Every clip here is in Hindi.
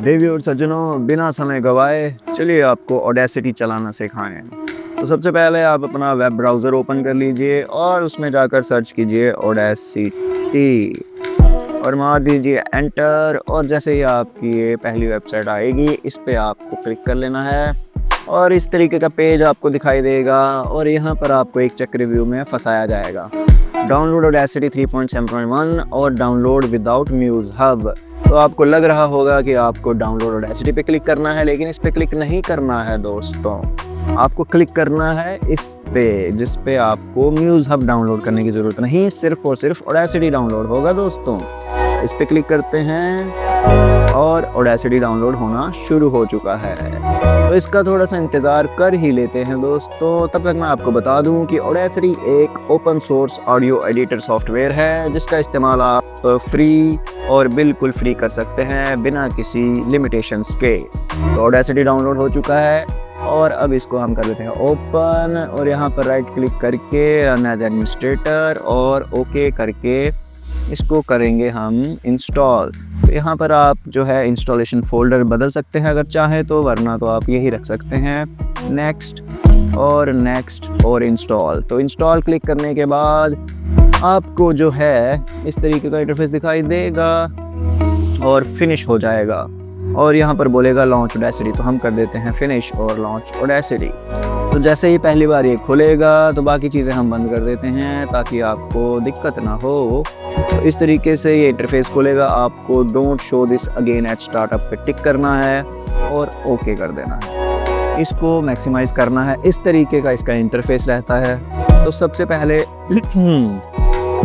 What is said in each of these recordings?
देवी और सज्जनों, बिना समय गवाए चलिए आपको ऑडेसिटी चलाना सिखाएं। तो सबसे पहले आप अपना वेब ब्राउज़र ओपन कर लीजिए और उसमें जाकर सर्च कीजिए ऑडेसिटी और मार दीजिए एंटर। और जैसे ही आपकी ये पहली वेबसाइट आएगी, इस पे आपको क्लिक कर लेना है और इस तरीके का पेज आपको दिखाई देगा और यहाँ पर आपको एक चक्रव्यूह में फंसाया जाएगा। डाउनलोड ऑडेसिटी 3.7.1 और डाउनलोड विदाउट म्यूज़ हब। तो आपको लग रहा होगा कि आपको डाउनलोड ऑडेसिटी पे क्लिक करना है, लेकिन इस पे क्लिक नहीं करना है दोस्तों। आपको क्लिक करना है इस पे, जिस पे आपको म्यूज़ हब डाउनलोड करने की ज़रूरत नहीं, सिर्फ और सिर्फ ऑडेसिटी डाउनलोड होगा दोस्तों। इस पे क्लिक करते हैं और ऑडेसिटी डाउनलोड होना शुरू हो चुका है। तो इसका थोड़ा सा इंतज़ार कर ही लेते हैं दोस्तों। तब तक मैं आपको बता दूं कि ऑडेसिटी एक open source audio editor software है, जिसका इस्तेमाल आप फ्री और बिल्कुल फ्री कर सकते हैं बिना किसी लिमिटेशंस के। तो ऑडेसिटी डाउनलोड हो चुका है और अब इसको हम कर लेते हैं ओपन और यहाँ पर राइट क्लिक करके रन एज एडमिनिस्ट्रेटर और ओके करके इसको करेंगे हम इंस्टॉल। तो यहाँ पर आप जो है इंस्टॉलेशन फोल्डर बदल सकते हैं अगर चाहें तो, वरना तो आप यही रख सकते हैं। नेक्स्ट और इंस्टॉल। तो इंस्टॉल क्लिक करने के बाद आपको जो है इस तरीके का इंटरफेस दिखाई देगा और फिनिश हो जाएगा और यहाँ पर बोलेगा लॉन्च ऑडेसिटी। तो हम कर देते हैं फिनिश और लॉन्च ऑडेसिटी। तो जैसे ही पहली बार ये खुलेगा तो बाकी चीज़ें हम बंद कर देते हैं ताकि आपको दिक्कत ना हो। तो इस तरीके से ये इंटरफेस खुलेगा। आपको don't show this again eight startup पे टिक करना है और ओके कर देना है। इसको मैक्सिमाइज़ करना है। इस तरीके का इसका इंटरफेस रहता है। तो सबसे पहले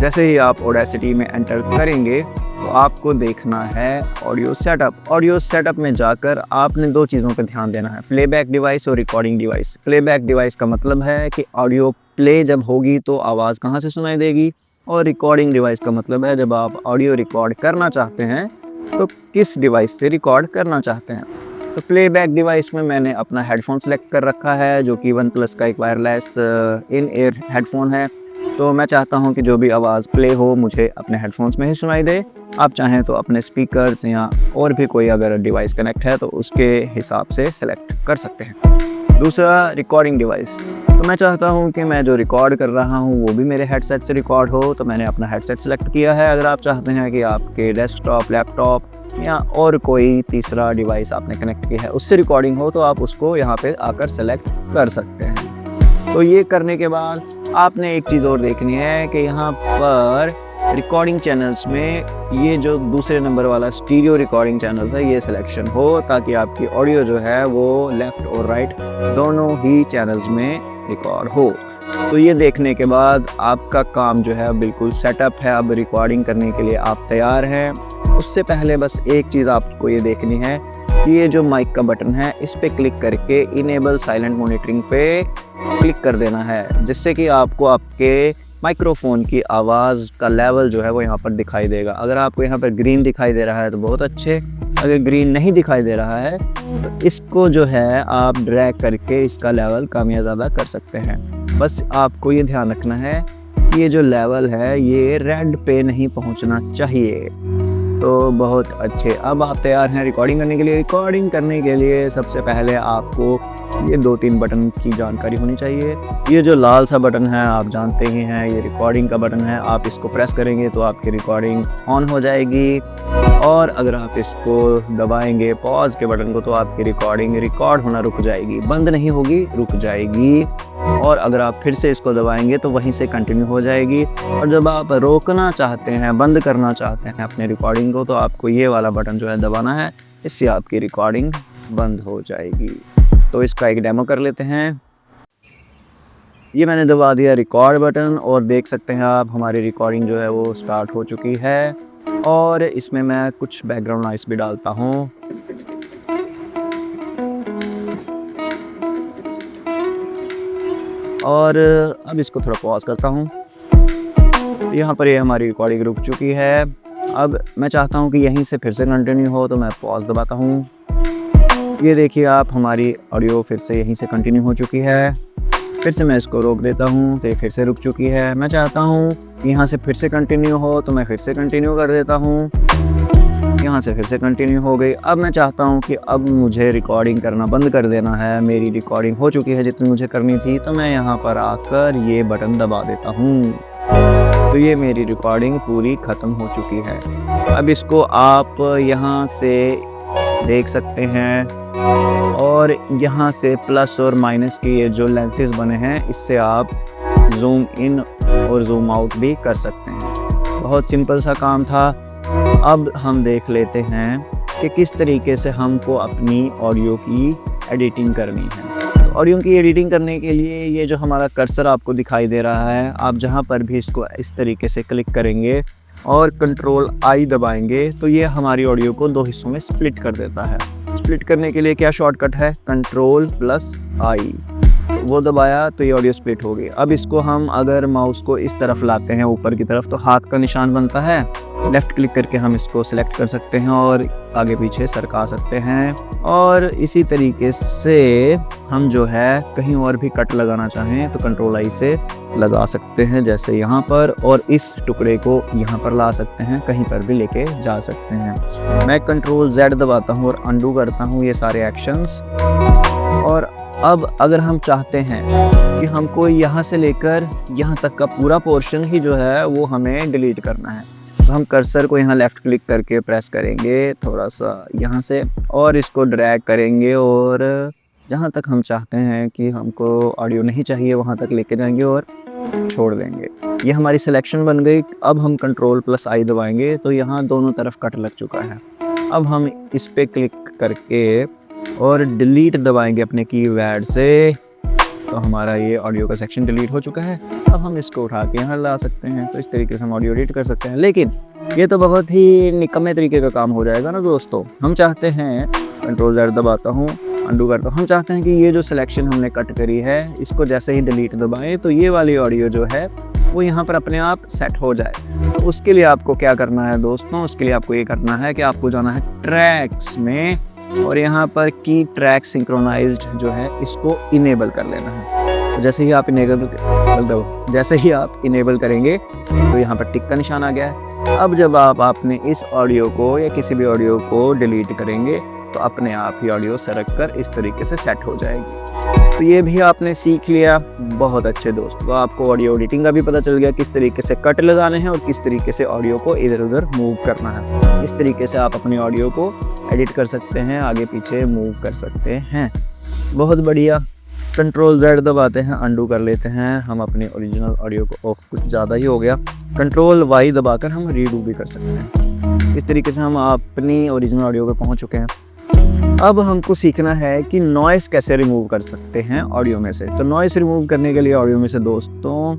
जैसे ही आप ऑडेसिटी में एंटर करेंगे तो आपको देखना है ऑडियो सेटअप। ऑडियो सेटअप में जाकर आपने दो चीज़ों पर ध्यान देना है, प्लेबैक डिवाइस और रिकॉर्डिंग डिवाइस। प्लेबैक डिवाइस का मतलब है कि ऑडियो प्ले जब होगी तो आवाज़ कहाँ से सुनाई देगी, और रिकॉर्डिंग डिवाइस का मतलब है जब आप ऑडियो रिकॉर्ड करना चाहते हैं तो किस डिवाइस से रिकॉर्ड करना चाहते हैं। तो प्लेबैक डिवाइस में मैंने अपना हेडफोन सेलेक्ट कर रखा है, जो कि OnePlus का एक वायरलेस इन एयर हेडफोन है। तो मैं चाहता हूं कि जो भी आवाज़ प्ले हो मुझे अपने हेडफोन्स में ही सुनाई दे। आप चाहें तो अपने स्पीकर्स या और भी कोई अगर डिवाइस कनेक्ट है तो उसके हिसाब से सेलेक्ट कर सकते हैं। दूसरा रिकॉर्डिंग डिवाइस। तो मैं चाहता हूं कि मैं जो रिकॉर्ड कर रहा हूं वो भी मेरे हेडसेट से रिकॉर्ड हो, तो मैंने अपना हेडसेट सेलेक्ट किया है। अगर आप चाहते हैं कि आपके डेस्कटॉप, लैपटॉप या और कोई तीसरा डिवाइस आपने कनेक्ट किया है उससे रिकॉर्डिंग हो तो आप उसको यहाँ पे आकर सेलेक्ट कर सकते हैं। तो ये करने के बाद आपने एक चीज़ और देखनी है कि यहाँ पर रिकॉर्डिंग चैनल्स में ये जो दूसरे नंबर वाला स्टीरियो रिकॉर्डिंग चैनल्स है ये सिलेक्शन हो, ताकि आपकी ऑडियो जो है वो लेफ़्ट और राइट दोनों ही चैनल्स में रिकॉर्ड हो। तो ये देखने के बाद आपका काम जो है बिल्कुल सेटअप है। अब रिकॉर्डिंग करने के लिए आप तैयार हैं। उससे पहले बस एक चीज़ आपको ये देखनी है कि ये जो माइक का बटन है इस पे क्लिक करके इनेबल साइलेंट मॉनिटरिंग पे क्लिक कर देना है, जिससे कि आपको आपके माइक्रोफोन की आवाज़ का लेवल जो है वो यहाँ पर दिखाई देगा। अगर आपको यहाँ पर ग्रीन दिखाई दे रहा है तो बहुत अच्छे, अगर ग्रीन नहीं दिखाई दे रहा है तो इसको जो है आप ड्रैग करके इसका लेवल कम या ज़्यादा कर सकते हैं। बस आपको ये ध्यान रखना है कि ये जो लेवल है ये रेड पे नहीं पहुँचना चाहिए। तो बहुत अच्छे। अब आप तैयार हैं रिकॉर्डिंग करने के लिए। रिकॉर्डिंग करने के लिए सबसे पहले आपको ये 2-3 बटन की जानकारी होनी चाहिए। ये जो लाल सा बटन है आप जानते ही हैं, ये रिकॉर्डिंग का बटन है। आप इसको प्रेस करेंगे तो आपकी रिकॉर्डिंग ऑन हो जाएगी, और अगर आप इसको दबाएंगे पॉज के बटन को तो आपकी रिकॉर्डिंग रिकॉर्ड होना रुक जाएगी, बंद नहीं होगी, रुक जाएगी। और अगर आप फिर से इसको दबाएंगे तो वहीं से कंटिन्यू हो जाएगी। और जब आप रोकना चाहते हैं, बंद करना चाहते हैं अपने रिकॉर्डिंग को, तो आपको ये वाला बटन जो है दबाना है। इससे आपकी रिकॉर्डिंग बंद हो जाएगी। तो इसका एक डेमो कर लेते हैं। ये मैंने दबा दिया रिकॉर्ड बटन और देख सकते हैं आप हमारी रिकॉर्डिंग जो है वो स्टार्ट हो चुकी है। और इसमें मैं कुछ बैकग्राउंड नॉइस भी डालता हूँ। और अब इसको थोड़ा पॉज करता हूँ। यहाँ पर ये हमारी रिकॉर्डिंग रुक चुकी है। अब मैं चाहता हूँ कि यहीं से फिर से कंटिन्यू हो, तो मैं पॉज दबाता हूँ। ये देखिए आप हमारी ऑडियो फिर से यहीं से कंटिन्यू हो चुकी है। फिर से मैं इसको रोक देता हूँ तो ये फिर से रुक चुकी है। मैं चाहता हूँ यहाँ से फिर से कंटिन्यू हो तो मैं फिर से कंटिन्यू कर देता हूँ। यहाँ से फिर से कंटिन्यू हो गई। अब मैं चाहता हूँ कि अब मुझे रिकॉर्डिंग करना बंद कर देना है, मेरी रिकॉर्डिंग हो चुकी है जितनी मुझे करनी थी, तो मैं यहाँ पर आकर ये बटन दबा देता हूँ। तो ये मेरी रिकॉर्डिंग पूरी ख़त्म हो चुकी है। अब इसको आप यहाँ से देख सकते हैं और यहाँ से प्लस और माइनस के ये जो लेंसेज बने हैं इससे आप जूम इन और जूम आउट भी कर सकते हैं। बहुत सिंपल सा काम था। अब हम देख लेते हैं कि किस तरीके से हमको अपनी ऑडियो की एडिटिंग करनी है। तो ऑडियो की एडिटिंग करने के लिए ये जो हमारा कर्सर आपको दिखाई दे रहा है, आप जहाँ पर भी इसको इस तरीके से क्लिक करेंगे और कंट्रोल आई दबाएंगे तो ये हमारी ऑडियो को 2 हिस्सों में स्प्लिट कर देता है। स्प्लिट करने के लिए क्या शॉर्टकट है, कंट्रोल प्लस आई, वो दबाया तो ये ऑडियो स्प्लिट हो गई। अब इसको हम अगर माउस को इस तरफ लाते हैं ऊपर की तरफ तो हाथ का निशान बनता है, लेफ़्ट क्लिक करके हम इसको सिलेक्ट कर सकते हैं और आगे पीछे सरका सकते हैं। और इसी तरीके से हम जो है कहीं और भी कट लगाना चाहें तो कंट्रोल आई से लगा सकते हैं, जैसे यहाँ पर, और इस टुकड़े को यहाँ पर ला सकते हैं, कहीं पर भी लेके जा सकते हैं। मैं कंट्रोल Z दबाता हूँ और अंडू करता हूँ ये सारे एक्शंस। और अब अगर हम चाहते हैं कि हमको यहाँ से लेकर यहाँ तक का पूरा पोर्शन ही जो है वो हमें डिलीट करना है, तो हम कर्सर को यहाँ लेफ़्ट क्लिक करके प्रेस करेंगे थोड़ा सा यहाँ से और इसको ड्रैग करेंगे और जहाँ तक हम चाहते हैं कि हमको ऑडियो नहीं चाहिए वहाँ तक लेके जाएंगे और छोड़ देंगे। ये हमारी सिलेक्शन बन गई। अब हम कंट्रोल प्लस आई दबाएंगे तो यहाँ दोनों तरफ कट लग चुका है। अब हम इस पे क्लिक करके और डिलीट दबाएंगे अपने कीपैड से, तो हमारा ये ऑडियो का सेक्शन डिलीट हो चुका है। अब हम इसको उठा के यहाँ ला सकते हैं, तो इस तरीके से हम ऑडियो एडिट कर सकते हैं। लेकिन ये तो बहुत ही निकम्मे तरीके का काम हो जाएगा ना दोस्तों। हम चाहते हैं, कंट्रोल Z दबाता हूँ, अंडू करता हूँ, हम चाहते हैं कि ये जो सिलेक्शन हमने कट करी है इसको जैसे ही डिलीट दबाएं तो ये वाली ऑडियो जो है वो यहाँ पर अपने आप सेट हो जाए। तो उसके लिए आपको क्या करना है दोस्तों, उसके लिए आपको ये करना है कि आपको जाना है ट्रैक्स में और यहाँ पर की ट्रैक सिंक्रोनाइज्ड जो है इसको इनेबल कर लेना है। जैसे ही आप इनेबल करेंगे तो यहाँ पर टिक का निशान आ गया है। अब जब आपने इस ऑडियो को या किसी भी ऑडियो को डिलीट करेंगे तो अपने आप ही ऑडियो सरक कर इस तरीके से सेट हो जाएगी। तो ये भी आपने सीख लिया। बहुत अच्छे दोस्तों, आपको ऑडियो एडिटिंग का भी पता चल गया किस तरीके से कट लगाने हैं और किस तरीके से ऑडियो को इधर उधर मूव करना है। इस तरीके से आप अपनी ऑडियो को एडिट कर सकते हैं, आगे पीछे मूव कर सकते हैं। बहुत बढ़िया। कंट्रोल Z दबाते हैं, अंडू कर लेते हैं। हम अपनी ओरिजिनल ऑडियो को, कुछ ज़्यादा ही हो गया, कंट्रोल Y दबाकर हम रीडू भी कर सकते हैं। इस तरीके से हम अपनी ओरिजिनल ऑडियो पे पहुंच चुके हैं। अब हमको सीखना है कि नॉइस कैसे रिमूव कर सकते हैं ऑडियो में से। तो नॉइस रिमूव करने के लिए ऑडियो में से दोस्तों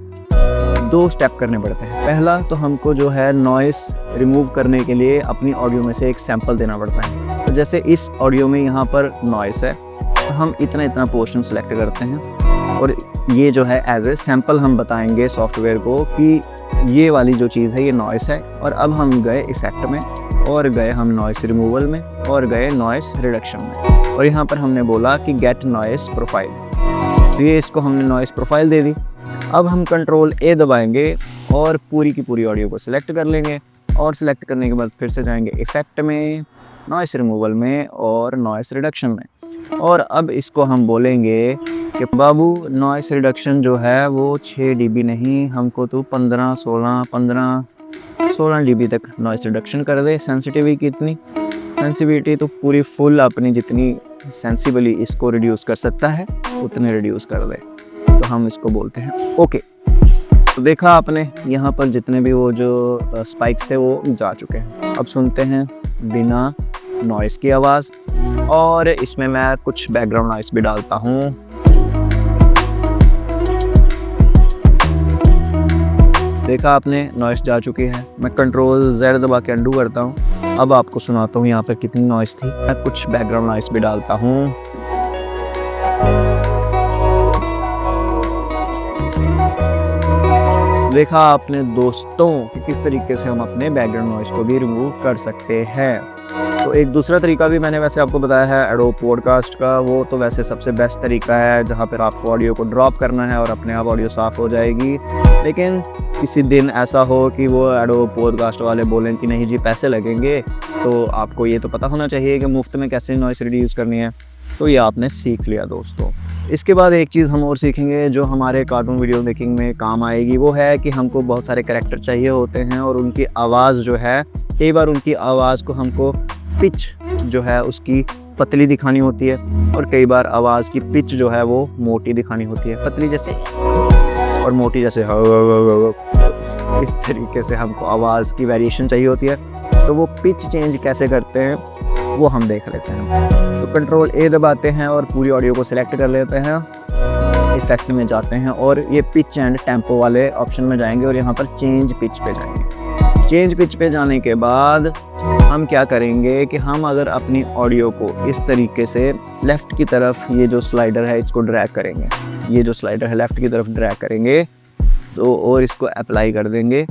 2 स्टेप करने पड़ते हैं। पहला तो हमको जो है नॉइस रिमूव करने के लिए अपनी ऑडियो में से एक सैंपल देना पड़ता है। तो जैसे इस ऑडियो में यहाँ पर नॉइस है तो हम इतना पोर्शन सेलेक्ट करते हैं और ये जो है एज ए सैंपल हम बताएंगे सॉफ्टवेयर को कि ये वाली जो चीज़ है ये नॉइस है। और अब हम गए इफेक्ट में और गए हम नॉइस रिमूवल में और गए नॉइस रिडक्शन में और यहाँ पर हमने बोला कि गेट नॉइस प्रोफाइल, तो ये इसको हमने नॉइस प्रोफाइल दे दी। अब हम कंट्रोल A दबाएंगे और पूरी की पूरी ऑडियो को सिलेक्ट कर लेंगे और सिलेक्ट करने के बाद फिर से जाएंगे इफेक्ट में, नॉइस रिमूवल में और नॉइस रिडक्शन में। और अब इसको हम बोलेंगे कि बाबू नॉइस रिडक्शन जो है वो 6 dB नहीं, हमको तो 16 dB तक नॉइस रिडक्शन कर दे। सेंसिटिविटी कितनी, सेंसिटिविटी तो पूरी फुल अपनी जितनी सेंसिबली इसको रिड्यूस कर सकता है उतने रिड्यूस कर दे। तो हम इसको बोलते हैं ओके। तो देखा आपने यहाँ पर जितने भी वो जो स्पाइक्स थे वो जा चुके हैं। अब सुनते हैं बिना नॉइस की आवाज़ और इसमें मैं कुछ बैकग्राउंड नॉइस भी डालता हूँ। देखा आपने नॉइस जा चुकी है। मैं कंट्रोल Z दबा के अंडू करता हूँ। अब आपको सुनाता हूँ यहाँ पर कितनी नॉइस थी। मैं कुछ बैकग्राउंड नॉइस भी डालता हूँ। देखा आपने दोस्तों कि किस तरीके से हम अपने बैकग्राउंड नॉइस को भी रिमूव कर सकते हैं। तो एक दूसरा तरीका भी मैंने वैसे आपको बताया है एडोब पॉडकास्ट का, वो तो वैसे सबसे बेस्ट तरीका है जहाँ पर आपको ऑडियो को ड्रॉप करना है और अपने आप ऑडियो साफ़ हो जाएगी। लेकिन किसी दिन ऐसा हो कि वो एडोब पॉडकास्ट वाले बोलें कि नहीं जी पैसे लगेंगे, तो आपको ये तो पता होना चाहिए कि मुफ्त में कैसे नॉइस रिड्यूस करनी है। तो ये आपने सीख लिया दोस्तों। इसके बाद एक चीज़ हम और सीखेंगे जो हमारे कार्टून वीडियो मेकिंग में काम आएगी, वो है कि हमको बहुत सारे कैरेक्टर चाहिए होते हैं और उनकी आवाज़ जो है, कई बार उनकी आवाज़ को हमको पिच जो है उसकी पतली दिखानी होती है और कई बार आवाज़ की पिच जो है वो मोटी दिखानी होती है। पतली जैसे और मोटी जैसे इस तरीके से हमको आवाज़ की वेरिएशन चाहिए होती है। तो वो पिच चेंज कैसे करते हैं वो हम देख लेते हैं। तो कंट्रोल ए दबाते हैं और पूरी ऑडियो को सिलेक्ट कर लेते हैं, इफेक्ट में जाते हैं और ये पिच एंड टेम्पो वाले ऑप्शन में जाएंगे और यहाँ पर चेंज पिच पे जाएंगे। चेंज पिच पे जाने के बाद हम क्या करेंगे कि हम अगर अपनी ऑडियो को इस तरीके से लेफ़्ट की तरफ, ये जो स्लाइडर है इसको ड्रैग करेंगे, ये जो स्लाइडर है लेफ़्ट की तरफ ड्रैग करेंगे तो और इसको अप्लाई कर देंगे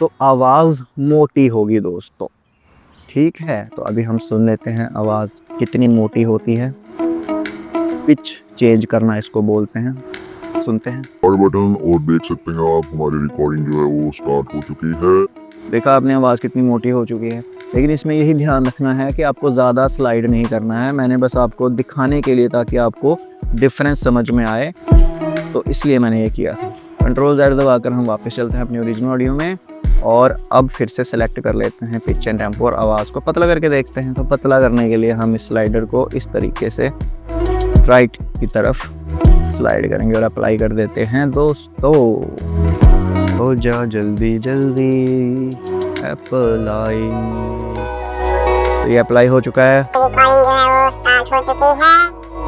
तो आवाज़ मोटी होगी दोस्तों। ठीक है, तो अभी हम सुन लेते हैं आवाज़ कितनी मोटी होती है। पिच चेंज करना इसको बोलते हैं, सुनते हैं। बटन और देख सकते हैं आप हमारी रिकॉर्डिंग जो है वो स्टार्ट हो चुकी है। देखा आपने आवाज़ कितनी मोटी हो चुकी है, लेकिन इसमें यही ध्यान रखना है कि आपको ज़्यादा स्लाइड नहीं करना है। मैंने बस आपको दिखाने के लिए ताकि आपको डिफरेंस समझ में आए, तो इसलिए मैंने ये किया था। कंट्रोल Z दबाकर हम वापस चलते हैं अपनी ओरिजिनल ऑडियो में और अब फिर से सेलेक्ट कर लेते हैं पिच एंड टेम्पो और आवाज़ को पतला करके देखते हैं। तो पतला करने के लिए हम इस स्लाइडर को इस तरीके से राइट की तरफ स्लाइड करेंगे और अप्लाई कर देते हैं दोस्तों। हो जा जल्दी जल्दी अप्लाई। तो ये अप्लाई हो चुका है। रिकॉर्डिंग जो है वो स्टार्ट हो चुकी है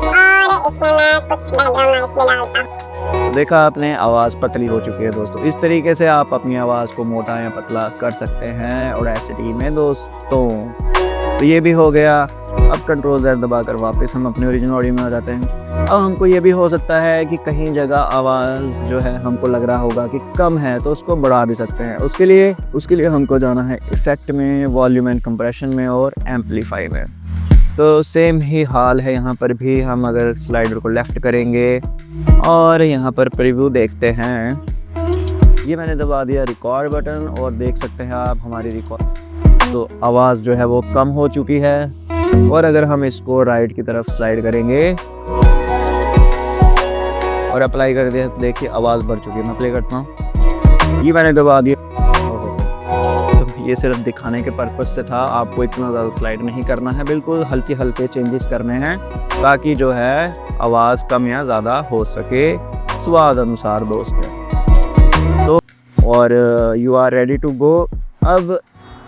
और इसमें मैं कुछ बैकग्राउंड नॉइस भी डालता हूँ। देखा आपने, आवाज़ पतली हो चुकी है दोस्तों। इस तरीके से आप अपनी आवाज़ को मोटा या पतला कर सकते हैं ऑडेसिटी में दोस्तों। तो ये भी हो गया। अब कंट्रोल Z दबाकर वापस हम अपने ओरिजिनल ऑडियो में आ जाते हैं। अब हमको ये भी हो सकता है कि कहीं जगह आवाज़ जो है हमको लग रहा होगा कि कम है, तो उसको बढ़ा भी सकते हैं। उसके लिए हमको जाना है इफ़ेक्ट में, वॉल्यूम एंड कंप्रेशन में और एम्पलीफाई में। तो सेम ही हाल है यहाँ पर भी। हम अगर स्लाइडर को लेफ़्ट करेंगे और यहाँ पर प्रीव्यू देखते हैं, ये मैंने दबा दिया रिकॉर्ड बटन और देख सकते हैं आप हमारी रिकॉर्ड, तो आवाज़ जो है वो कम हो चुकी है। और अगर हम इसको राइट की तरफ स्लाइड करेंगे और अप्लाई कर दिया तो देखिए आवाज़ बढ़ चुकी है। मैं प्ले करता हूँ, ये मैंने दबा दिया। तो ये सिर्फ दिखाने के पर्पज़ से था, आपको इतना ज़्यादा स्लाइड नहीं करना है, बिल्कुल हल्के हल्के चेंजेस करने हैं ताकि जो है आवाज़ कम या ज़्यादा हो सके स्वाद अनुसार दोस्तों। तो और you are ready to go. अब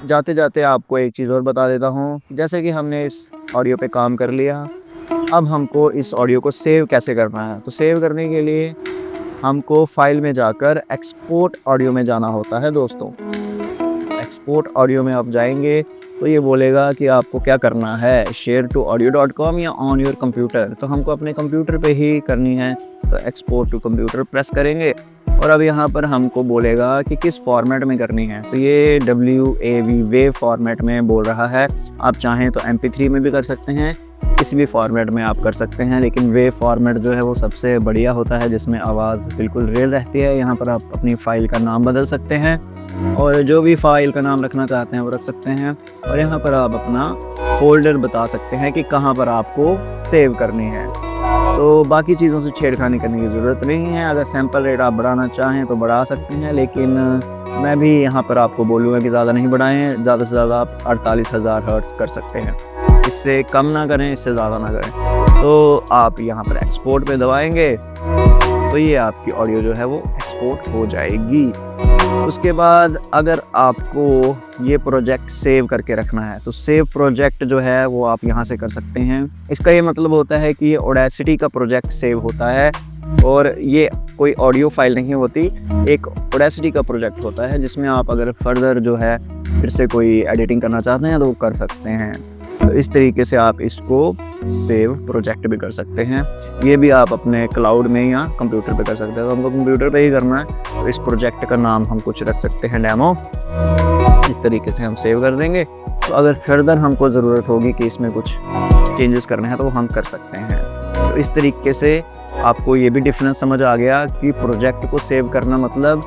जाते जाते आपको एक चीज़ और बता देता हूँ, जैसे कि हमने इस ऑडियो पे काम कर लिया, अब हमको इस ऑडियो को सेव कैसे करना है। तो सेव करने के लिए हमको फाइल में जाकर एक्सपोर्ट ऑडियो में जाना होता है दोस्तों। एक्सपोर्ट ऑडियो में आप जाएंगे तो ये बोलेगा कि आपको क्या करना है, शेयर टू audio.com या ऑन योर कंप्यूटर। तो हमको अपने कंप्यूटर पे ही करनी है, तो एक्सपोर्ट टू कंप्यूटर प्रेस करेंगे और अब यहाँ पर हमको बोलेगा कि किस फॉर्मेट में करनी है। तो ये WAV वेव फॉर्मेट में बोल रहा है। आप चाहें तो MP3 में भी कर सकते हैं, किसी भी फॉर्मेट में आप कर सकते हैं, लेकिन वेव फॉर्मेट जो है वो सबसे बढ़िया होता है, जिसमें आवाज़ बिल्कुल रियल रहती है। यहाँ पर आप अपनी फ़ाइल का नाम बदल सकते हैं और जो भी फ़ाइल का नाम रखना चाहते हैं वो रख सकते हैं और यहाँ पर आप अपना फ़ोल्डर बता सकते हैं कि कहाँ पर आपको सेव करनी है। तो बाकी चीज़ों से छेड़खानी करने की ज़रूरत नहीं है। अगर सैंपल रेट आप बढ़ाना चाहें तो बढ़ा सकते हैं, लेकिन मैं भी यहाँ पर आपको बोलूँगा कि ज़्यादा नहीं बढ़ाएं। ज़्यादा से ज़्यादा आप 48,000 हर्ट्ज़ कर सकते हैं, इससे कम ना करें, इससे ज़्यादा ना करें। तो आप यहाँ पर एक्सपोर्ट पे दबाएंगे तो ये आपकी ऑडियो जो है वो एक्सपोर्ट हो जाएगी। उसके बाद अगर आपको ये प्रोजेक्ट सेव करके रखना है तो सेव प्रोजेक्ट जो है वो आप यहाँ से कर सकते हैं। इसका ये मतलब होता है कि ये ऑडेसिटी का प्रोजेक्ट सेव होता है और ये कोई ऑडियो फाइल नहीं होती, एक ऑडेसिटी का प्रोजेक्ट होता है जिसमें आप अगर फर्दर जो है फिर से कोई एडिटिंग करना चाहते हैं तो वो कर सकते हैं। तो इस तरीके से आप इसको सेव प्रोजेक्ट भी कर सकते हैं। ये भी आप अपने क्लाउड में या कंप्यूटर पे कर सकते हैं। तो हमको कंप्यूटर पे ही करना है, तो इस प्रोजेक्ट का नाम हम कुछ रख सकते हैं, डेमो। इस तरीके से हम सेव कर देंगे। तो अगर फर्दर हमको ज़रूरत होगी कि इसमें कुछ चेंजेस करने हैं तो वो हम कर सकते हैं। तो इस तरीके से आपको ये भी डिफरेंस समझ आ गया कि प्रोजेक्ट को सेव करना मतलब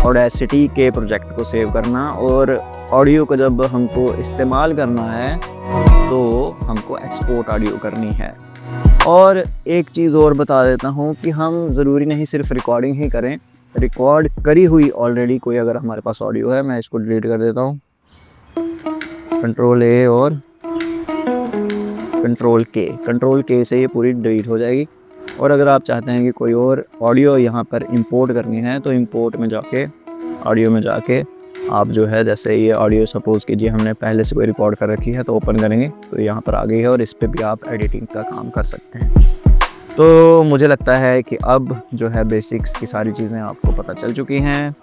ऑडेसिटी के प्रोजेक्ट को सेव करना, और ऑडियो को जब हमको इस्तेमाल करना है तो हमको एक्सपोर्ट ऑडियो करनी है। और एक चीज़ और बता देता हूँ कि हम ज़रूरी नहीं सिर्फ रिकॉर्डिंग ही करें, रिकॉर्ड करी हुई ऑलरेडी कोई अगर हमारे पास ऑडियो है, मैं इसको डिलीट कर देता हूँ, कंट्रोल ए और कंट्रोल के से ये पूरी डिलीट हो जाएगी। और अगर आप चाहते हैं कि कोई और ऑडियो यहाँ पर इंपोर्ट करनी है तो इंपोर्ट में जाके ऑडियो में जाके आप जो है, जैसे ये ऑडियो सपोज़ कीजिए हमने पहले से कोई रिकॉर्ड कर रखी है तो ओपन करेंगे तो यहाँ पर आ गई है, और इस पर भी आप एडिटिंग का काम कर सकते हैं। तो मुझे लगता है कि अब जो है बेसिक्स की सारी चीज़ें आपको पता चल चुकी हैं।